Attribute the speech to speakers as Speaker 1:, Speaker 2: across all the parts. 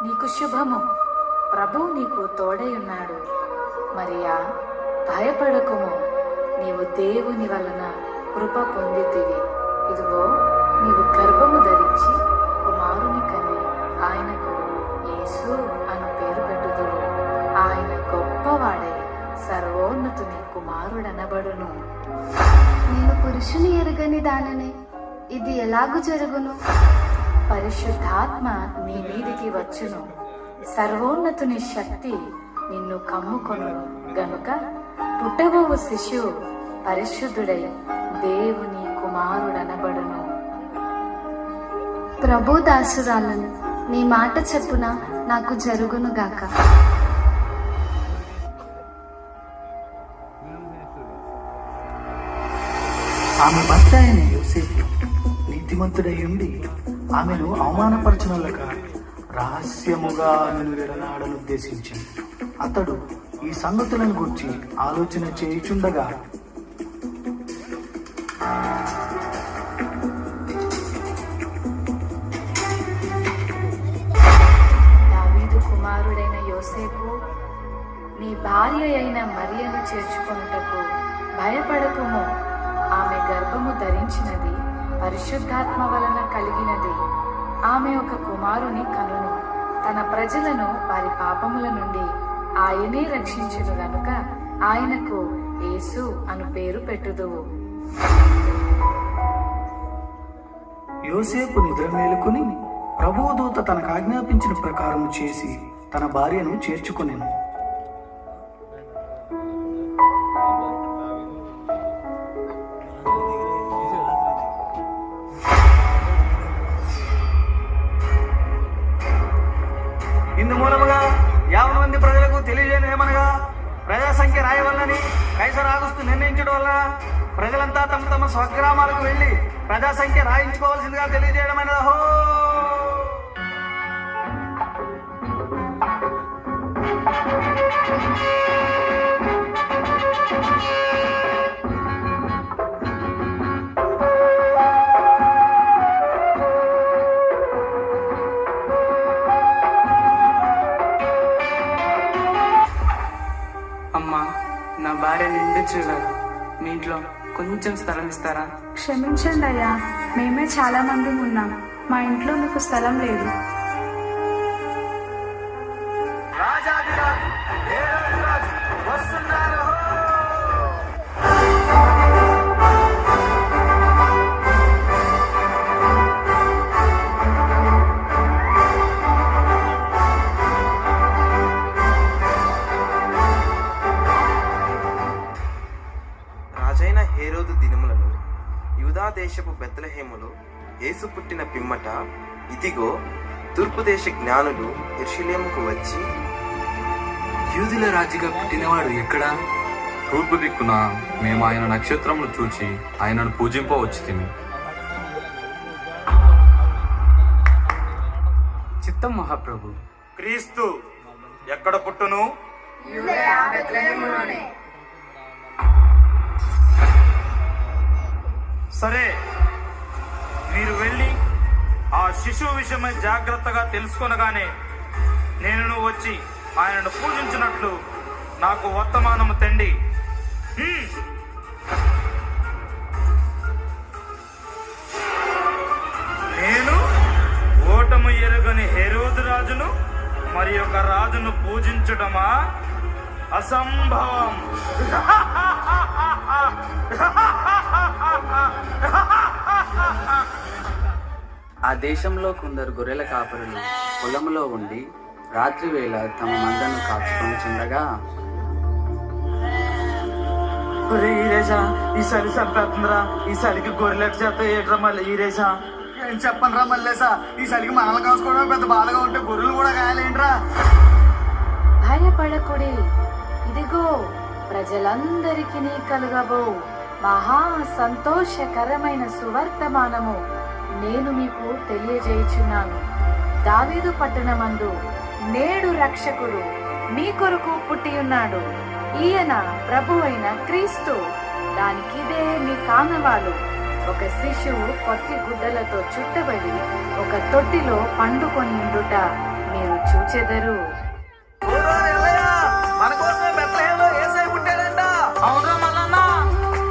Speaker 1: నీకు శుభము, ప్రభువు నీకు తోడై ఉన్నాడు. మరియా, భయపడకుము, నీవు దేవుని వలన కృప పొందితివి. ఇదిగో, నీవు గర్భము ధరించి కుమారుని కని ఆయనకు యేసు అను పేరు పెట్టుదువు. ఆయన గొప్పవాడై సర్వోన్నతుని కుమారుడనబడును.
Speaker 2: నేను పురుషుని ఎరుగని దాననే, ఇది ఎలాగు జరుగును?
Speaker 1: పరిశుద్ధాత్మ నీ మీదికి వచ్చును, సర్వోన్నతుని శక్తి నిన్ను కమ్ముకొనును గనుక పుట్టబోవు శిశువు పరిశుద్ధుడై దేవుని కుమారుడనబడును.
Speaker 2: ప్రభు దాసురాలను, నీ మాట చెప్పున నాకు జరుగును గాక.
Speaker 3: ఆమె భర్త అయిన యోసేపు నీతిమంతుడై ఉండి ఆమెను అవమానపరచనులక రహస్యముగా ఆమెను విడనాడనుద్దేశించింది. అతడు ఈ సంగతులను గురించి ఆలోచన చేయుచుండగా
Speaker 1: దావీదు కుమారుడైన యోసేపు, నీ భార్య అయిన మరియను చేర్చుకొనుటకు భయపడకుము. ఆమె గర్భము ధరించినది పరిశుద్ధాత్మ వలన కలిగినది. ఆమె ఒక కుమారుని కనును. తన ప్రజలను వారి పాపముల నుండి ఆయనే రక్షించును గనుక ఆయనకు యేసు అను పేరు పెట్టుదువు.
Speaker 3: యోసేపు నిద్ర మేలుకుని ప్రభువు దూత తనకు ఆజ్ఞాపించిన ప్రకారం చేసి తన భార్యను చేర్చుకొనెను. ఇందు మూలముగా 50 మంది ప్రజలకు తెలియజేయను ఏమనగా, ప్రజా సంఖ్య రాయవల్లని కైసర్ ఆగస్తు నిర్ణయించడం వలన ప్రజలంతా తమ తమ స్వగ్రామాలకు వెళ్లి ప్రజా సంఖ్య రాయించుకోవాల్సిందిగా తెలియజేయడమైనది. అహో!
Speaker 4: అమ్మా, నా భార్య నిండొచ్చుగారు, మీ ఇంట్లో కొంచెం స్థలం ఇస్తారా?
Speaker 5: క్షమించండి అయ్యా, మేమే చాలా మంది ఉన్నాం, మా ఇంట్లో మీకు స్థలం లేదు.
Speaker 6: రాజైన హేరోదు దినములలో యూదా దేశపు బెత్లెహేములో యేసు పుట్టిన పిమ్మట, ఇదిగో, తూర్పు దేశ జ్ఞానులు యెరూషలేముకు వచ్చి,
Speaker 7: యూదుల రాజుగా పుట్టినవాడు ఎక్కడా?
Speaker 8: తూర్పు దిక్కున మేము ఆయన నక్షత్రమును చూచి ఆయనను పూజింపవచ్చితిమి.
Speaker 4: చిత్తం మహాప్రభు.
Speaker 9: క్రీస్తు ఎక్కడ పుట్టును? సరే, మీరు వెళ్ళి ఆ శిశువు విషయమై జాగ్రత్తగా తెలుసుకొనగానే నేను వచ్చి ఆయనను పూజించినట్లు నాకు వర్తమానము తండి. నేను ఓటము ఎరుగని హేరోదు రాజును మరి ఒక రాజును పూజించడమా? అసంభవం.
Speaker 4: ఆ దేశంలో కొందరు గొర్రెల కాపరులు పొలములో ఉండి రాత్రి వేళ తమ మందను కాచుకొనిచుండగా,
Speaker 9: ఈరేసా ఈ సరి చంపేస్తుందిరా, ఈ సరికి గొర్రెలకు చేత ఏట్రా మళ్ళీ ఈరేసా.
Speaker 3: ఏం చెప్పను రా మల్లేసా, ఈ సరికి మనల్ని కాసుకోవడం పెద్ద బాధగా ఉంటే గొర్రెలు కూడా కాయాలేంట్రా?
Speaker 1: భయపడకుడి, ఇదిగో, ప్రజలందరికీ కలుగబో మహా సంతోషకరమైన సువర్తమానము నేను మీకు తెలియజేయుచున్నాను. దావీదు పట్టణమందు నేడు రక్షకుడు మీ కొరకు పుట్టియున్నాడు. ఈయన ప్రభువైన క్రీస్తు. దానికిదే మీ కానవాలు. ఒక శిశువు పొత్తి గుడ్డలతో చుట్టబడి ఒక తొట్టిలో పండుకొని ఉండుట మీరు చూచెదరు.
Speaker 3: ఓరోరి ఎల్లయ్య, మన కోసమే బెత్లెహేంలో యేసయ్య పుట్టాడంట.
Speaker 9: అవునరా మల్లన్న,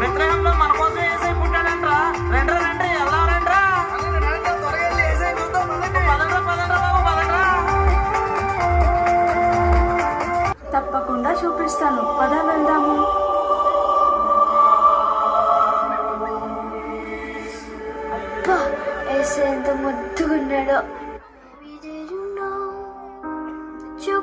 Speaker 9: బెత్లెహేంలో మన కోసం యేసయ్య పుట్టాడంట్రా. రండ్రా రండి, వెళ్దాం రండ్రా.
Speaker 3: పదండి, రండి, త్వరగా వెళ్ళి యేసయ్య చూద్దాం, పదండి.
Speaker 9: పదండ్రా పదండ్రా బాబు, పదండ్రా.
Speaker 5: తప్పకుండా చూపిస్తాను, పద వెళ్దాము.
Speaker 2: ఎంత ముద్దుగున్నాడో. Your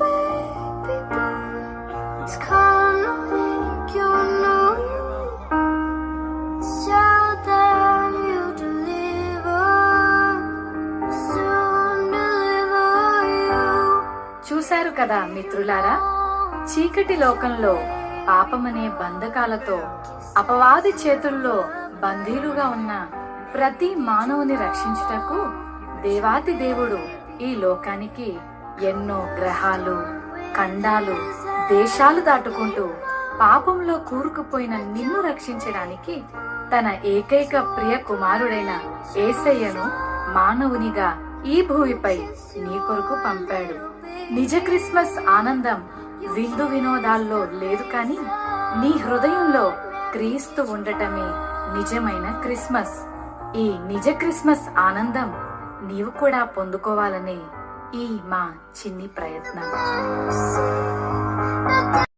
Speaker 2: baby boy is gonna make you know. So that you deliver, soon deliver you.
Speaker 1: చూశారు కదా మిత్రులారా, చీకటి లోకంలో పాపమనే బంధకాలతో అపవాది చేతుల్లో బందీలుగా ఉన్న ప్రతి మానవుని రక్షించుటకు దేవాతి దేవుడు ఈ లోకానికి ఎన్నో గ్రహాలు, ఖండాలు, దేశాలు దాటుకుంటూ పాపంలో కూరుకుపోయిన నిన్ను రక్షించడానికి తన ఏకైక ప్రియ కుమారుడైన యేసయ్యను మానవునిగా ఈ భూమిపై నీ కొరకు పంపాడు. నిజ క్రిస్మస్ ఆనందం విందు వినోదాల్లో లేదు, కాని నీ హృదయంలో క్రీస్తు ఉండటమే నిజమైన క్రిస్మస్. ఈ నిజ క్రిస్మస్ ఆనందం నీవు కూడా పొందుకోవాలనే ఈ మా చిన్ని ప్రయత్నం.